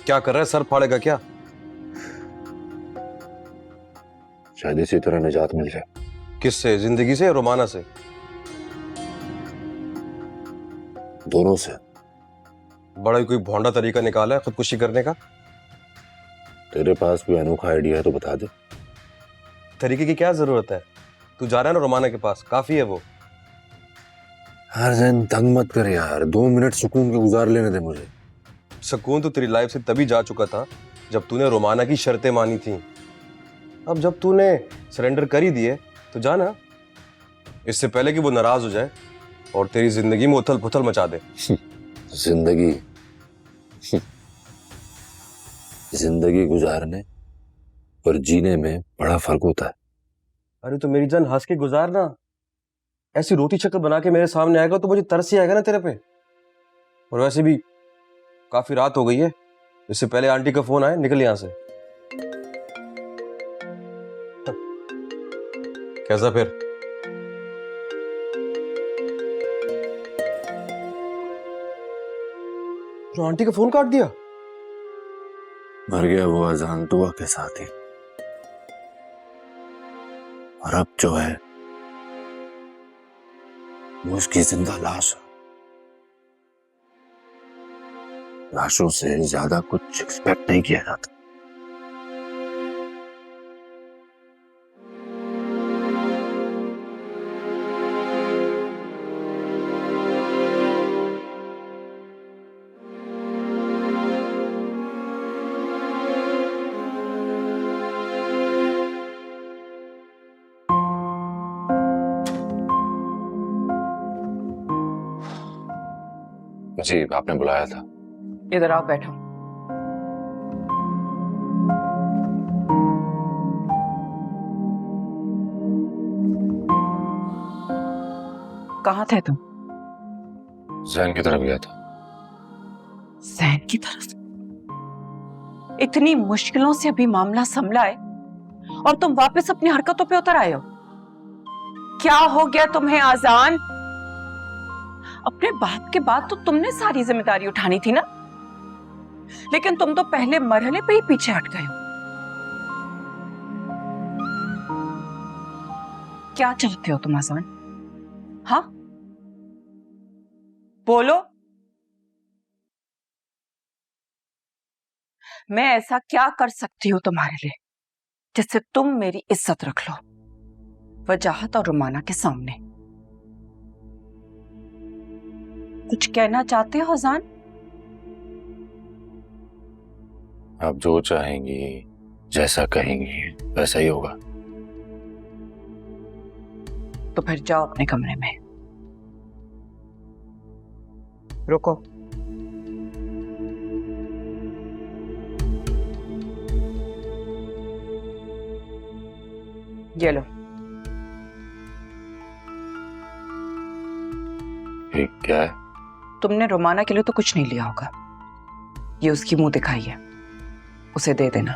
क्या कर रहा है? सर फाड़ेगा क्या? शायद इसी तरह निजात मिल जाए। किससे? जिंदगी से या रोमाना से? दोनों से। बड़ा ही कोई भोंडा तरीका निकाला है खुदकुशी करने का। तेरे पास कोई अनोखा आइडिया है तो बता दे। तरीके की क्या जरूरत है? तू जा रहा है ना रोमाना के पास, काफी है वो। यार जैन तंग मत कर यार, 2 मिनट सुकून के गुजार लेने दे मुझे। सुकून तो तेरी लाइफ से तभी जा चुका था जब तूने रोमाना की शर्तें मानी थी। अब जब तूने सरेंडर कर ही दिए तो जाना, इससे पहले कि वो नाराज हो जाए और तेरी जिंदगी में उथल पुथल मचा दे। जिंदगी जिंदगी गुजारने और जीने में बड़ा फर्क होता है। अरे तो मेरी जान हंस के गुजारना। ऐसी रोटी शक्ल बना के मेरे सामने आएगा तो मुझे तरस ही आएगा ना तेरे पे। और वैसे भी काफी रात हो गई है, इससे पहले आंटी का फोन आए, निकल यहां से। कैसा फिर? तो आंटी का फोन काट दिया? मर गया वो अजान दुआ के साथ ही। और अब जो है वो उसकी जिंदा लाश है। लाशों से ज्यादा कुछ एक्सपेक्ट नहीं किया जाता। जी आपने बुलाया था। इधर आओ, बैठो। कहाँ थे तुम? जैन की तरफ गया था। जैन की तरफ? इतनी मुश्किलों से अभी मामला संभला है और तुम वापस अपनी हरकतों पे उतर आए हो। क्या हो गया तुम्हें आजान? अपने बाप के बाद तो तुमने सारी जिम्मेदारी उठानी थी ना, लेकिन तुम तो पहले मरहले पे ही पीछे हट गए हो। क्या चाहते हो तुम आजान? हाँ बोलो। मैं ऐसा क्या कर सकती हूँ तुम्हारे लिए जिससे तुम मेरी इज्जत रख लो वजाहत और रुमाना के सामने? कुछ कहना चाहते हो अजान? आप जो चाहेंगी, जैसा कहेंगी वैसा ही होगा। तो फिर जाओ अपने कमरे में। रुको। ये लो। ये क्या है? तुमने रोमाना के लिए तो कुछ नहीं लिया होगा, ये उसकी मुंह दिखाई है, उसे दे देना।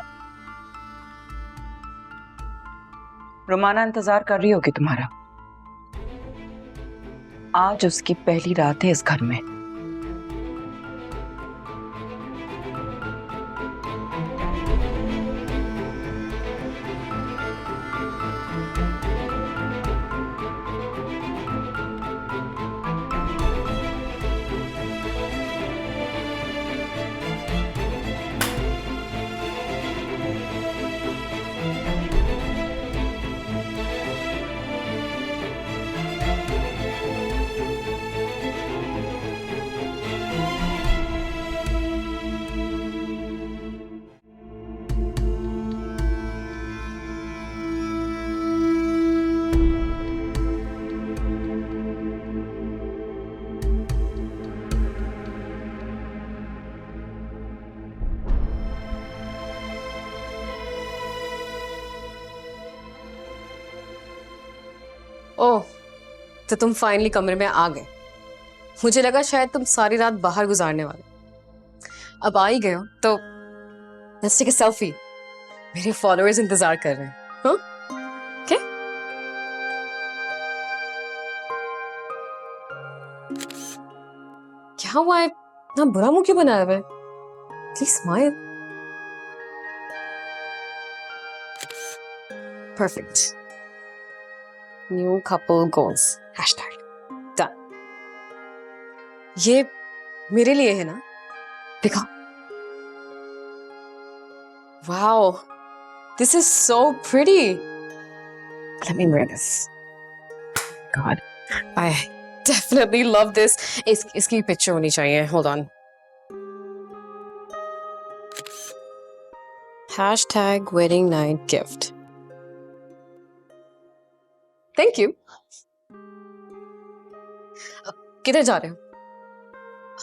रोमाना इंतजार कर रही होगी तुम्हारा। आज उसकी पहली रात है इस घर में। ओह, तो तुम फाइनली कमरे में आ गए। मुझे लगा शायद तुम सारी रात बाहर गुजारने वाले। अब आ ही गए हो तो लेट्स टेक अ सेल्फी। मेरे फॉलोअर्स इंतजार कर रहे हैं। हाँ? ओके? क्या हुआ है? ना बुरा मुंह क्यों बनाया हुआ है? Please smile. Perfect. New couple goals. Hashtag done. ये मेरे लिए है ना? देखा. Wow, this is so pretty. Let me wear this. God, I definitely love this. इसकी पिक्चर होनी चाहिए. Hold on. Hashtag wedding night gift. Thank you. किधर जा रहे हो?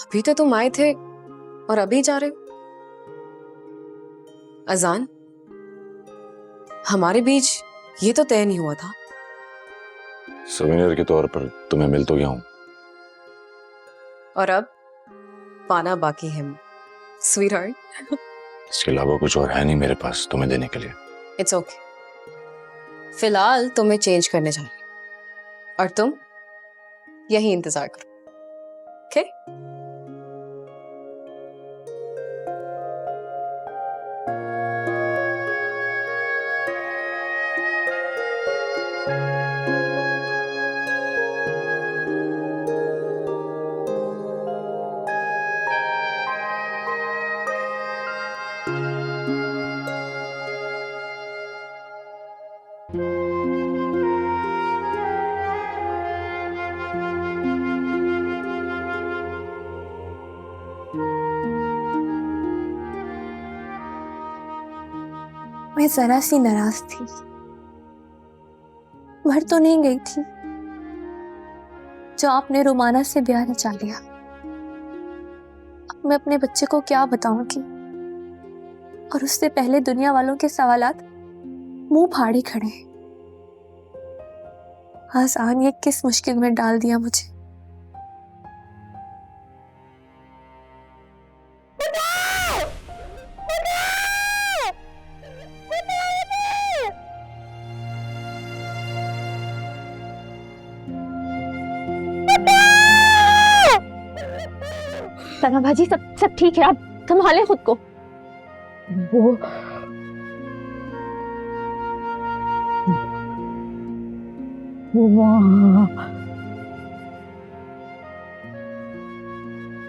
अभी तो तुम आए थे और अभी जा रहे हो? अजान, हमारे बीच ये तो तय नहीं हुआ था. सुवेनियर के तौर पर तुम्हें मिल तो गया हूं. और अब पाना बाकी है. स्वीटहार्ट. इसके अलावा कुछ और है नहीं मेरे पास तुम्हें देने के लिए. It's okay. फिलहाल तुम्हें चेंज करने जा रही हूं और तुम यही इंतजार करो. ओके? मैं जरा सी नाराज थी. मर तो नहीं गई थी जो आपने रोमाना से ब्याह रचा लिया. अब मैं अपने बच्चे को क्या बताऊंगी? और उससे पहले दुनिया वालों के सवालात मुंह फाड़े खड़े हैं. आसान ये किस मुश्किल में डाल दिया मुझे. सना भाजी, सब ठीक है. आप संभालें खुद को. वो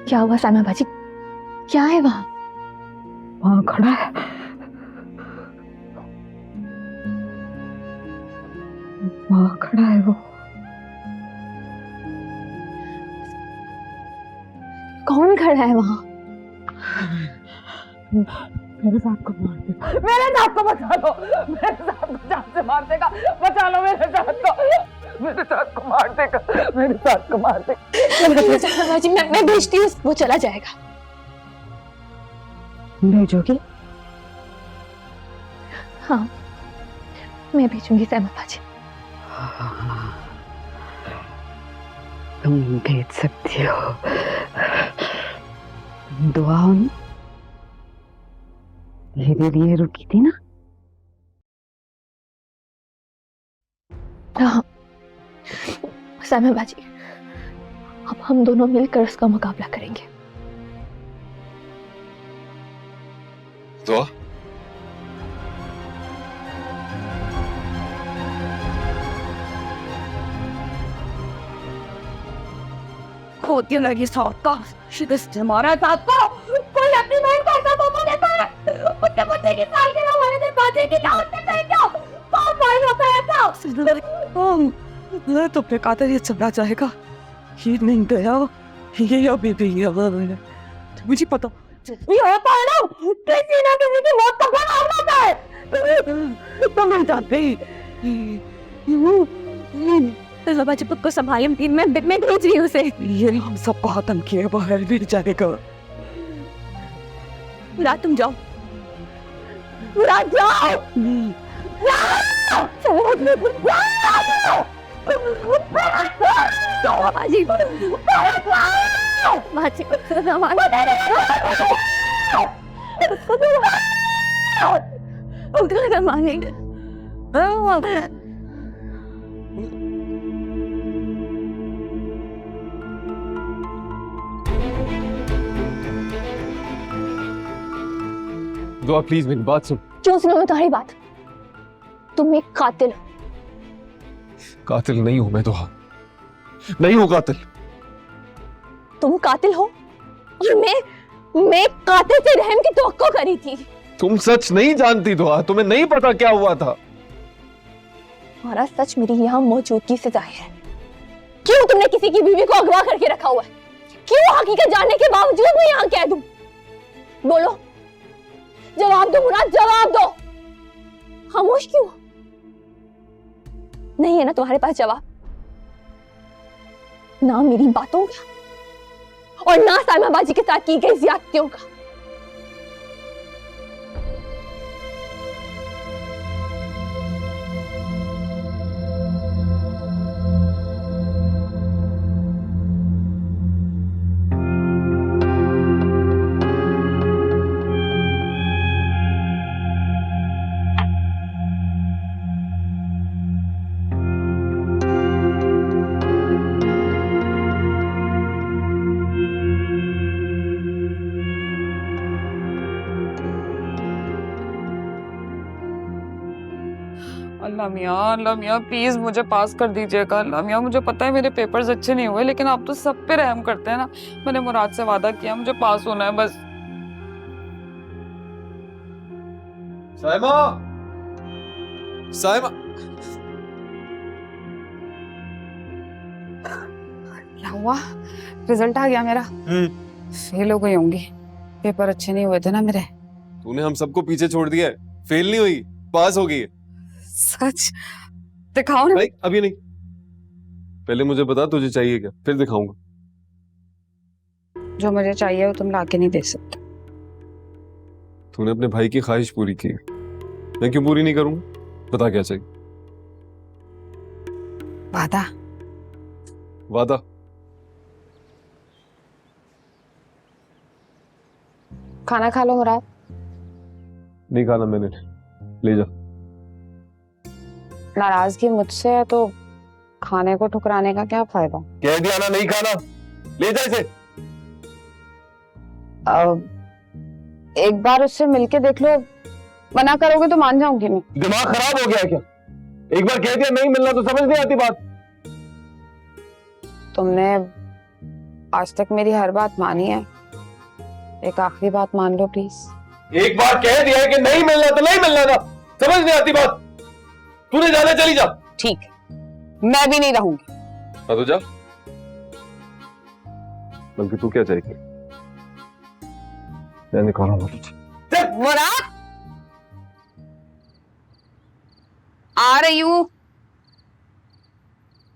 क्या हुआ सना भाजी? क्या है वहां? वहां खड़ा है. वहां खड़ा है वो. कौन खड़ा है वहां? मेरे साथ को मार देगा. मेरे साथ को बचा लो. मेरे साथ को जान से मार देगा. बचा लो मेरे साथ को. मेरे साथ को मार देगा. मेरे साथ को मार देगा. जी मैं भेजती हूँ, वो चला जाएगा. भेजोगी? हाँ, मैं भेजूंगी सैमा बाजी. तुम भेज सकती हो. दुआ धीरे धीरे रुकी थी ना. हाँ सैमा बाजी, अब हम दोनों मिलकर उसका मुकाबला करेंगे. दुआ? खोती लगी साथ का शिकस्त हमारा साथ को कोई अपनी बहन को ऐसा मौका देता है. उनके बच्चे की साल के हमारे से बातें की दावत देते हैं क्या? कौन भाई होता है ऐसा? तो बेकातर ये चला जाएगा. ये नहीं गया, ये अभी भी मुझे पता ये होता है ना. किसी ना किसी की मौत का बड़ा होता है. तुम नहीं जानते. बाजी पुत को संभालिए. दिन में भेज रही हूँ उसे. ये हम सबको खत्म किए बाहर भी जाएगा. मुराद तुम जाओ. मुराद जाओ. बाजी मांगेंगे. दुआ प्लीज मेरी बात सुन। क्यों सुनो मैं तुम्हारी बात? तुम एक कातिल हो। कातिल नहीं हूं मैं दुआ, नहीं हूं कातिल। तुम कातिल हो और मैं कातिल से रहम की तवक्को करी थी। तुम सच नहीं जानती दुआ, तुम्हें नहीं पता क्या हुआ था। तुम्हारा सच मेरी यहाँ मौजूदगी से जाहिर है। क्यों तुमने किसी की बीवी को अगवा करके रखा हुआ है? क्यों हकीकत जानने के बावजूद मैं यहाँ कह दूं? बोलो, जवाब दो मुराद, जवाब दो। खामोश क्यों? नहीं है ना तुम्हारे पास जवाब? ना मेरी बातों का और ना साइमा बाजी के साथ की गई ज्यादतियों का। अल्लाह मियाँ प्लीज मुझे पास कर दीजिएगा। अल्लाह मियाँ, मुझे पता है मेरे पेपर्स अच्छे नहीं हुए, लेकिन आप तो सब पे रहम करते हैं ना। मैंने मुराद से वादा किया, मुझे पास होना है बस। साइमा, साइमा। क्या हुआ? रिजल्ट आ गया मेरा। फेल हो गई होंगी, पेपर अच्छे नहीं हुए थे ना मेरे। तूने हम सबको पीछे छोड़ दिया है, फेल नहीं हुई, पास हो गई है। सच? दिखाओ ना। नहीं, अभी नहीं, पहले मुझे बता तुझे चाहिए क्या, फिर दिखाऊंगा। जो मुझे चाहिए वो तुम लाके नहीं दे सकते। तूने अपने भाई की ख्वाहिश पूरी की, मैं क्यों पूरी नहीं करूंगा? बता क्या चाहिए। वादा। वादा? खाना खा लो मुराद। नहीं खाना मैंने, ले जा। नाराजगी मुझसे है तो खाने को ठुकराने का क्या फायदा? कह दिया ना नहीं खाना, ले जा इसे। एक बार उससे मिलके देख लो, मना करोगे तो मान जाऊंगी मैं। दिमाग खराब हो गया है क्या? एक बार कह दिया नहीं मिलना तो समझ नहीं आती बात। तुमने आज तक मेरी हर बात मानी है, एक आखिरी बात मान लो प्लीज। एक बार कह दिया है कि नहीं मिलना तो नहीं मिलना था, समझ नहीं आती बात। तूने जाना चली जा। ठीक, मैं भी नहीं रहूंगी। हाँ तो जा। बल्कि तू क्या चाहिए? मैं निकालूंगा तुझे। मुराद, आ रही हूं।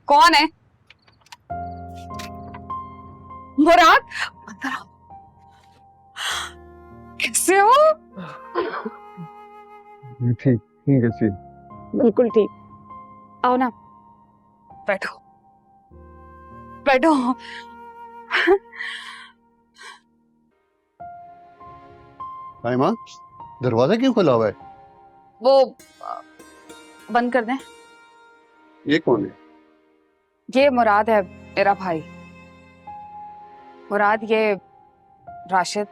कौन है? मुराद, अंदर आओ। कैसे हो? ठीक है सी। बिल्कुल ठीक। आओ ना, बैठो बैठो। साइमा, दरवाजा क्यों खुला हुआ है? वो बंद कर दें। ये कौन है? ये मुराद है, मेरा भाई। मुराद, ये राशिद,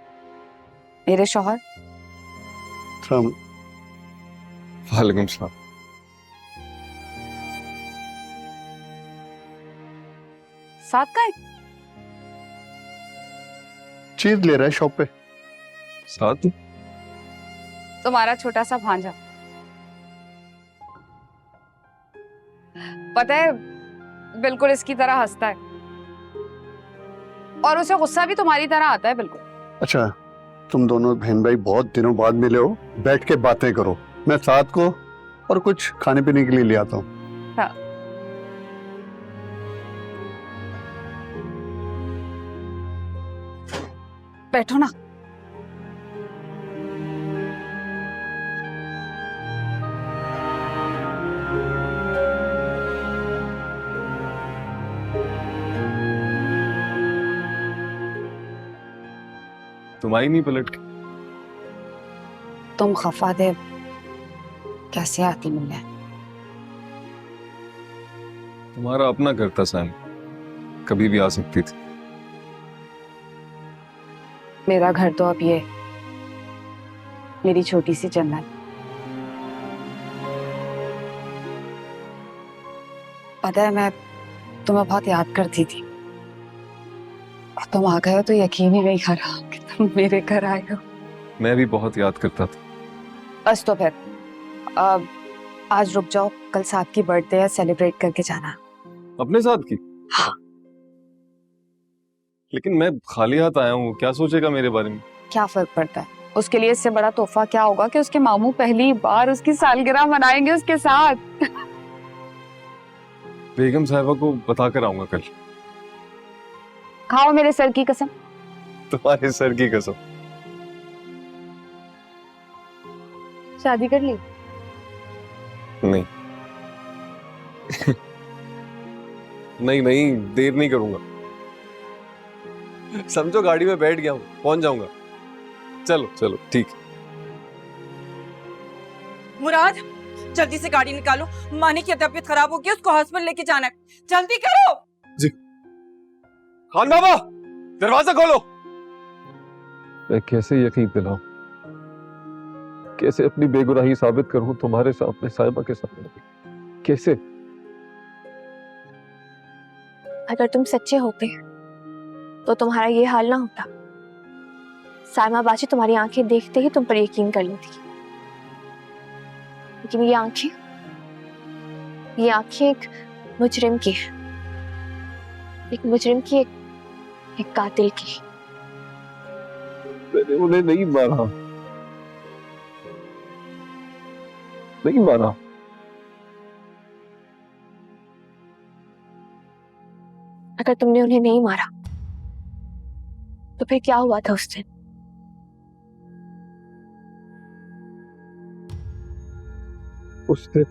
मेरे शौहर। सलाम। वालेकुम सलाम। साथ का है? चीज ले रहा है शॉप पे। साथ? तुम्हारा छोटा सा भांजा। पता है, बिल्कुल इसकी तरह हंसता है और उसे गुस्सा भी तुम्हारी तरह आता है बिल्कुल। अच्छा, तुम दोनों बहन भाई बहुत दिनों बाद मिले हो, बैठ के बातें करो। मैं साथ को और कुछ खाने पीने के लिए ले आता हूँ। हाँ। बैठो ना। तुम आई नहीं पलट के? तुम खफा दे कैसे आती मिलने? तुम्हारा अपना घर था सैम, कभी भी आ सकती थी। मेरा घर तो अब ये मेरी छोटी सी जन्नत। पता है, मैं तुम्हें बहुत याद करती थी और तुम आ गए हो तो यकीन ही नहीं कर रहा कि तुम मेरे घर आए हो। मैं भी बहुत याद करता था। बस तो फिर अब आज रुक जाओ, कल साथ की बर्थडे है, सेलिब्रेट करके जाना। अपने साथ की? हाँ। लेकिन मैं खाली हाथ आया हूँ, क्या सोचेगा मेरे बारे में? क्या फर्क पड़ता है, उसके लिए इससे बड़ा तोहफा क्या होगा कि उसके मामू पहली बार उसकी सालगिरह मनाएंगे उसके साथ। बेगम साहिबा को बता कर आऊंगा कल। खाओ मेरे सर की कसम। तुम्हारे सर की कसम। शादी कर ली? नहीं नहीं नहीं, देर नहीं करूंगा। समझो गाड़ी में बैठ गया हूँ, पहुंच जाऊंगा। चलो चलो ठीक। मुराद, जल्दी से गाड़ी निकालो, मानी की तबीयत खराब हो गई, उसको हॉस्पिटल लेके जाना है, जल्दी करो। जी। खान बाबा, दरवाजा खोलो। मैं कैसे यकीन दिलाऊं, कैसे अपनी बेगुनाही साबित करूं तुम्हारे सामने, साहिबा के सामने? कैसे? अगर तुम सच्चे होते तो तुम्हारा ये हाल ना होता। साइमा बाजी तुम्हारी आंखें देखते ही तुम पर यकीन कर लेती, लेकिन ये आंखें एक मुजरिम की, एक कातिल की। मैंने उन्हें नहीं मारा, नहीं मारा। अगर तुमने उन्हें नहीं मारा तो फिर क्या हुआ था उस दिन? उस दिन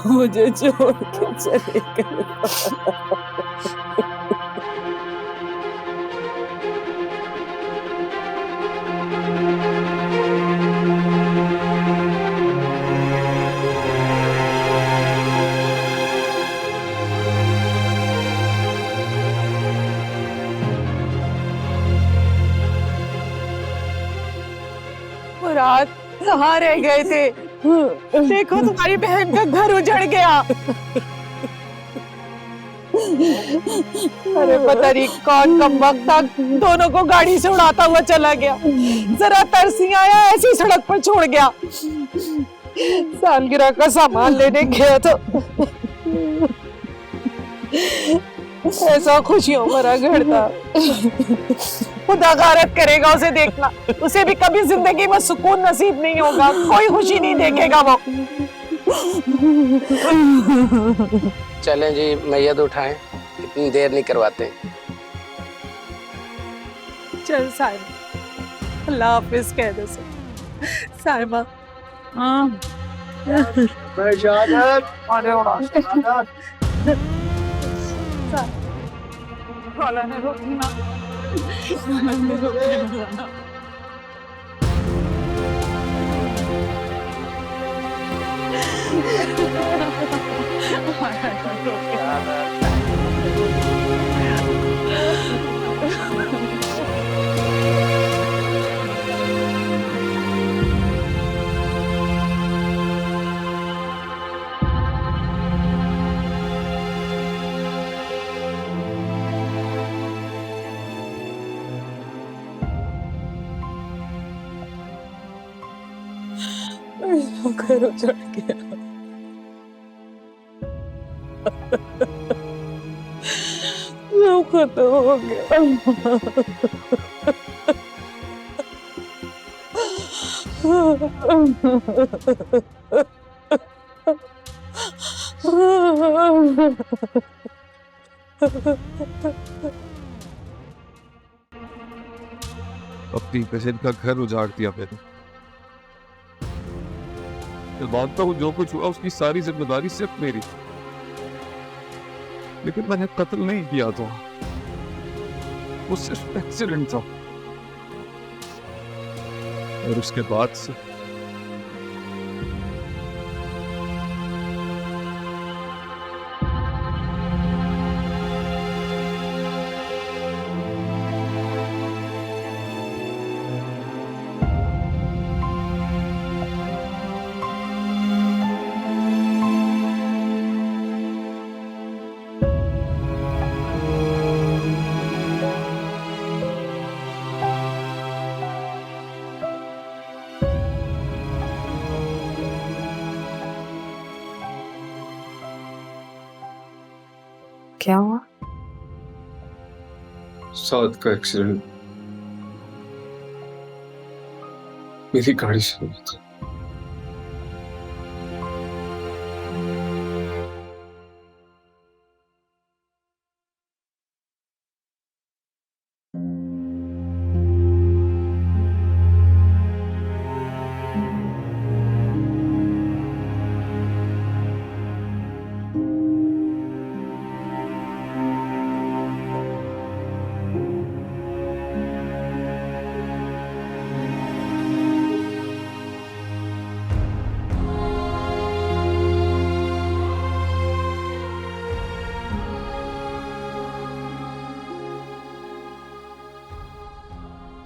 मुझे छोड़ के चले गए। मुराद, कहाँ रह गए थे? देखो तुम्हारी बहन का घर उजड़ गया। अरे पता नहीं कौन कमबख्त था, दोनों को गाड़ी से उड़ाता हुआ चला गया। जरा तरस नहीं आया, ऐसी सड़क पर छोड़ गया। सालगिरह का सामान लेने गया तो ऐसा खुशियों भरा घर था। खुदा गारत करेगा उसे देखना, उसे भी कभी जिंदगी में सुकून नसीब नहीं होगा, कोई खुशी नहीं देखेगा वो। चलें जी, मैयत उठाएं, इतनी देर नहीं करवाते। चल साइमा, अल्लाह हाफिज कह दे साइमा। हाँ घर उजड़ गया। सब खत्म हो गया। अपनी बहन का घर उजाड़ दिया मैंने। मैं मानता हूँ जो कुछ हुआ उसकी सारी जिम्मेदारी सिर्फ मेरी, लेकिन मैंने कत्ल नहीं किया था, वो सिर्फ एक्सीडेंट था। और उसके बाद से क्या हुआ? साथ का एक्सीडेंट मेरी गाड़ी से हुआ था।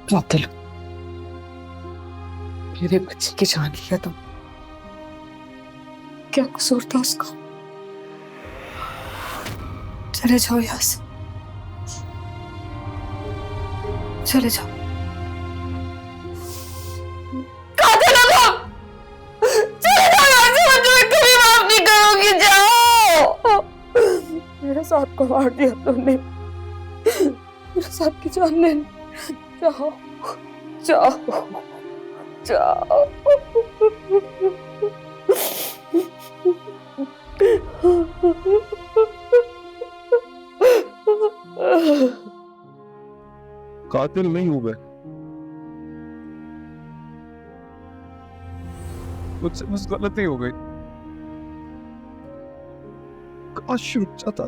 कातिल, मेरे बच्चे की जान लिया तुम। क्या कसूर था उसका? चले जाओ यहाँ से, चले जाओ। कातिल हो तुम! चले जाओ यहाँ से, मैं तुम्हें कभी माफ नहीं करूंगी। जाओ। मेरे साथ को मार दिया तुमने, मेरे साथ की जान ले। जाओ जाओ जाओ। कातिल नहीं हूं मैं, मुझसे बस गलती हो गई। काश रुक जाता,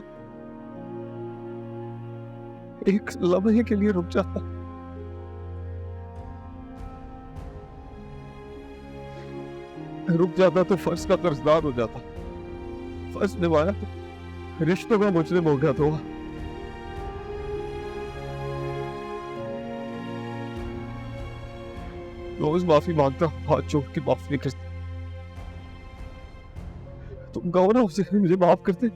एक लम्हे के लिए रुक जाता। रुक जाता तो फर्ज का कर्जदार हो जाता, फर्ज निभाया तो रिश्तों का मुजरिम हो गया। तो रोज माफी मांगता, हाथ जोड़ के माफ नहीं करता। तुम कहो ना उसे मुझे माफ करते।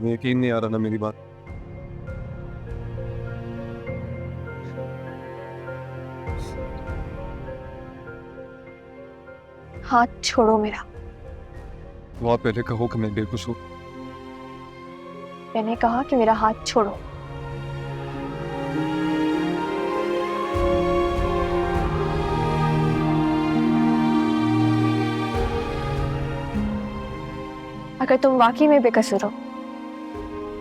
यकीन नहीं आ रहा ना मेरी बात। हाथ छोड़ो मेरा। वहां पहले कहो कि मैं बेकसूर हूं। मैंने कहा कि मेरा हाथ छोड़ो। अगर तुम वाकई में बेकसूर हो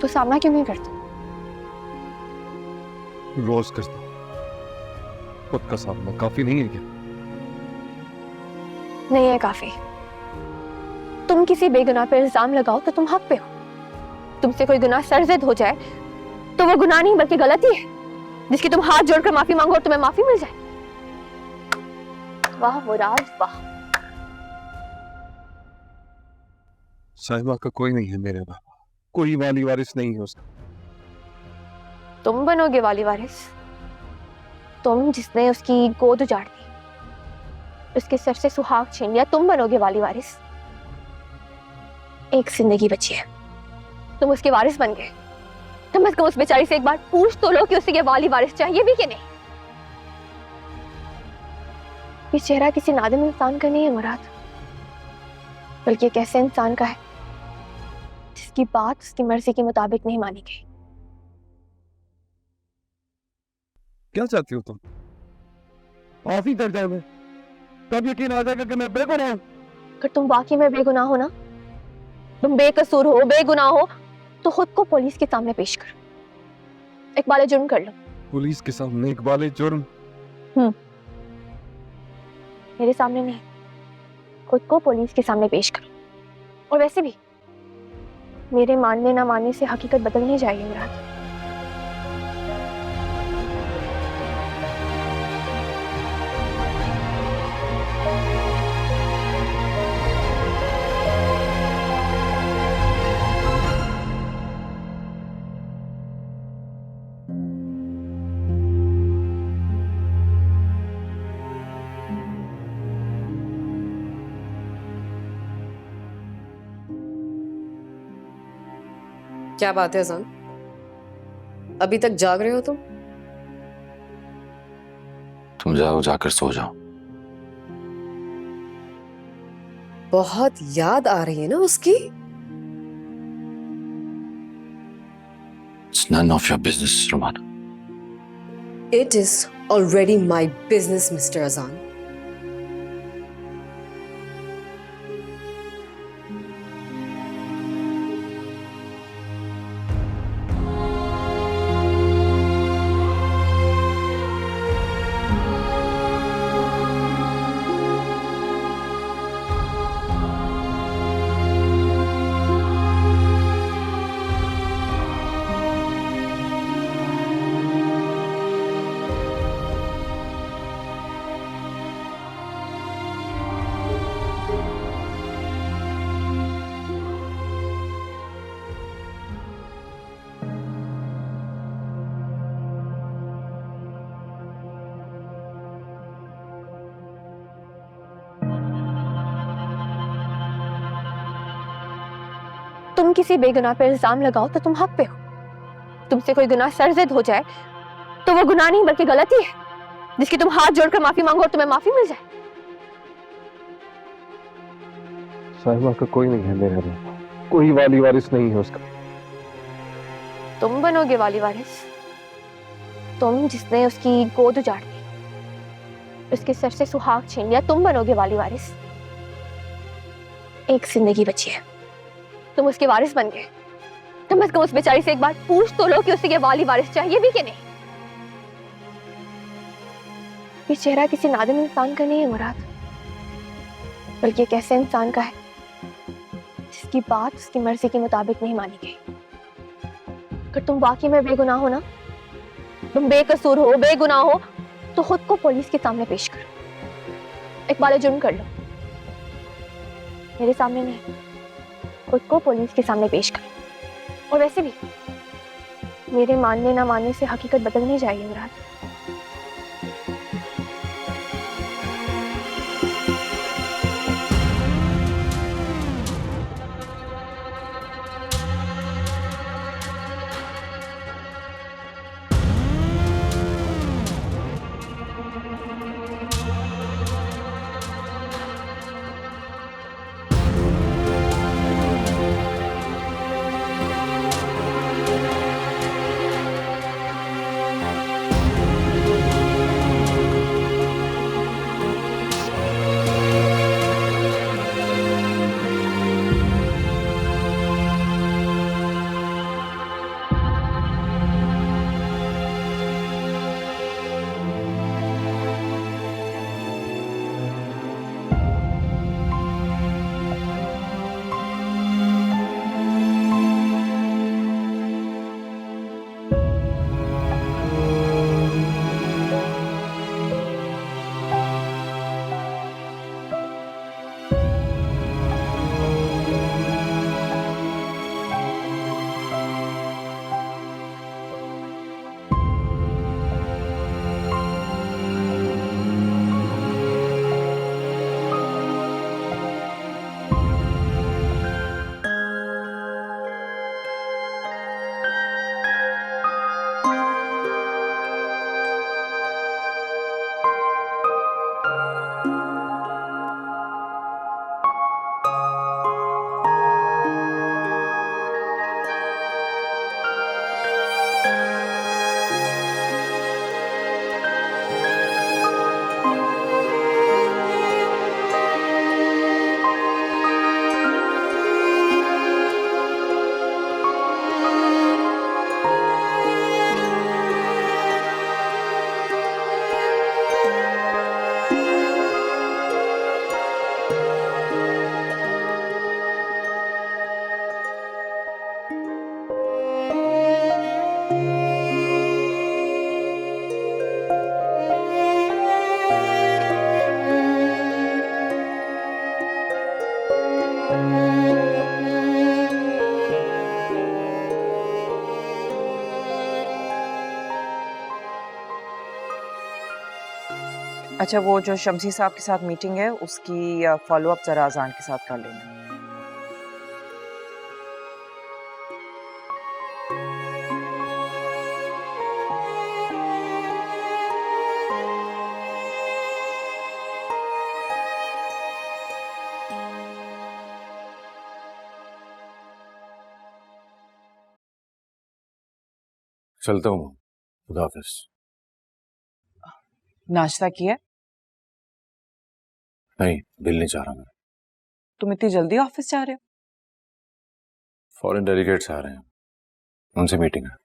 तो सामना क्यों नहीं करते? रोज करता हूं, खुद का सामना काफी नहीं है क्या? नहीं है काफी। तुम किसी बेगुनाह पर इल्जाम लगाओ तो तुम हक पे हो। तुमसे कोई गुनाह सरजद हो जाए तो वो गुनाह नहीं बल्कि गलती है, जिसकी तुम हाथ जोड़कर माफी मांगो और तुम्हें माफी मिल जाए। वाह मुराद वाह। साहिबा का कोई नहीं है मेरे बाबा, कोई वाली वारिस नहीं है उसका। तुम बनोगे वाली वारिस, तुम जिसने उसकी गोद उजाड़ दी, उसके सर से सुहाग छीन लिया, तुम बनोगे वाली वारिस। एक जिंदगी बची है, तुम उसके वारिस बन गए। कम से कम उस बेचारी से एक बार पूछ तो लो कि उसे ये वाली वारिस चाहिए भी कि नहीं। ये चेहरा किसी नादिम इंसान का नहीं है मुराद, बल्कि एक ऐसे इंसान का है जिसकी बात उसकी मर्जी के मुताबिक नहीं मानी गई। क्या चाहती हो तुम? फांसी चढ़ जाए मैं, तब यकीन आ जाएगा कि मैं बेगुनाह हूं। अगर तुम वाकई में बेगुनाह हो ना, तुम बेकसूर हो, बेगुनाह हो, तो खुद को पुलिस के सामने पेश करो, इकबाल जुर्म कर लो। पुलिस के सामने इकबाल जुर्म? मेरे सामने नहीं, खुद को पुलिस के सामने पेश करो। और वैसे भी मेरे मानने ना मानने से हकीकत बदल नहीं जाएगी मुराद। क्या बात है अजान, अभी तक जाग रहे हो तुम? तुम जाओ, जाकर सो जाओ। बहुत याद आ रही है ना उसकी? It's none of your business, Romana. It is already my business, Mr. Azan. तुम किसी बेगुनाह पे इल्जाम लगाओ तो तुम हक पे हो। तुमसे कोई गुनाह सरजद हो जाए तो वो गुनाह नहीं बल्कि गलती है, जिसकी तुम हाथ जोड़कर माफी मांगो और तुम्हें माफी मिल जाए। साहिबा का कोई नहीं है मेरे में, कोई वाली वारिस नहीं है उसका। तुम बनोगे वाली वारिस, तुम जिसने उसकी गोद उजाड़ दी, उसके सर से सुहाग छीन लिया, तुम बनोगे वाली वारिस। एक जिंदगी बची है, तुम उसके वारिस बन गए। कम से कम उस बेचारी से एक बार पूछ तो लो कि उसे ये वाली वारिस चाहिए भी कि नहीं। ये चेहरा किसी नादिम इंसान का नहीं है मुराद, बल्कि एक ऐसे इंसान का है जिसकी बात उसकी मर्जी के मुताबिक नहीं मानी गई। अगर तुम वाकई में बेगुनाह हो ना, तुम बेकसूर हो, बेगुनाह हो, तो खुद को पुलिस के सामने पेश करो, इकबाल जुर्म कर लो। मेरे सामने नहीं, खुद को पुलिस के सामने पेश करो। और वैसे भी मेरे मानने ना मानने से हकीकत बदल नहीं जाएगी मुराद। अच्छा, वो जो शमसी साहब के साथ मीटिंग है उसकी फॉलो अप जरा अजान के साथ कर लेना। चलता हूँ। खुदा हाफिज। नाश्ता किया? नहीं, दिल नहीं चाह रहा मैं। तुम इतनी जल्दी ऑफिस जा रहे हो? फॉरेन डेलीगेट्स आ रहे हैं, उनसे मीटिंग है।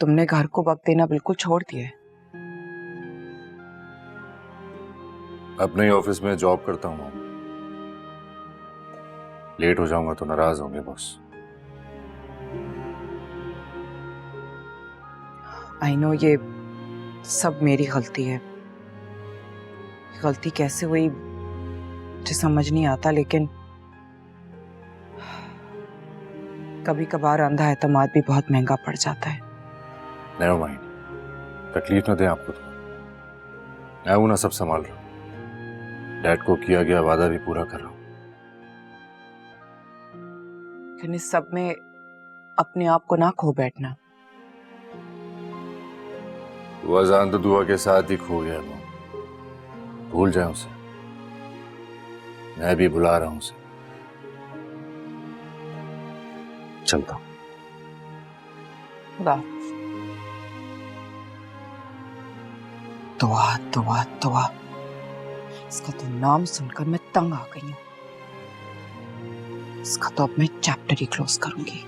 तुमने घर को वक्त देना बिल्कुल छोड़ दिया है। अपने ही ऑफिस में जॉब करता हूँ। लेट हो जाऊंगा तो नाराज होंगे बॉस। आई नो ये सब मेरी गलती है। गलती कैसे हुई मुझे समझ नहीं आता, लेकिन कभी कभार अंधा एतमाद भी बहुत महंगा पड़ जाता है। नेवर माइंड, तकलीफ न दें आपको तो। मैं हूं ना, सब संभाल रहा हूं। डैड को किया गया वादा भी पूरा कर रहा हूं। लेकिन इस सब में अपने आप को ना खो बैठना। वो अजान तो दुआ के साथ ही खो गया। वो भूल जाए उसे, मैं भी बुला रहा हूं उसे। चलता हूं। खुदा। दुआ दुआ दुआ, इसका तो नाम सुनकर मैं तंग आ गई हूं। इसका तो अब मैं चैप्टर ही क्लोज करूंगी।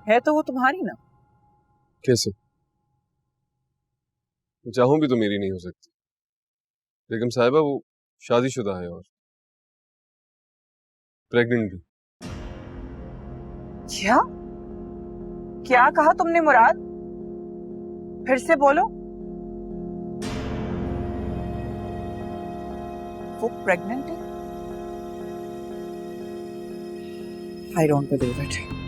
है तो वो तुम्हारी ना। कैसे? चाहूं भी तो मेरी नहीं हो सकती। बेगम साहिबा वो शादीशुदा है और प्रेग्नेंट भी। क्या क्या कहा तुमने मुराद? फिर से बोलो। वो प्रेग्नेंट है? I don't believe it.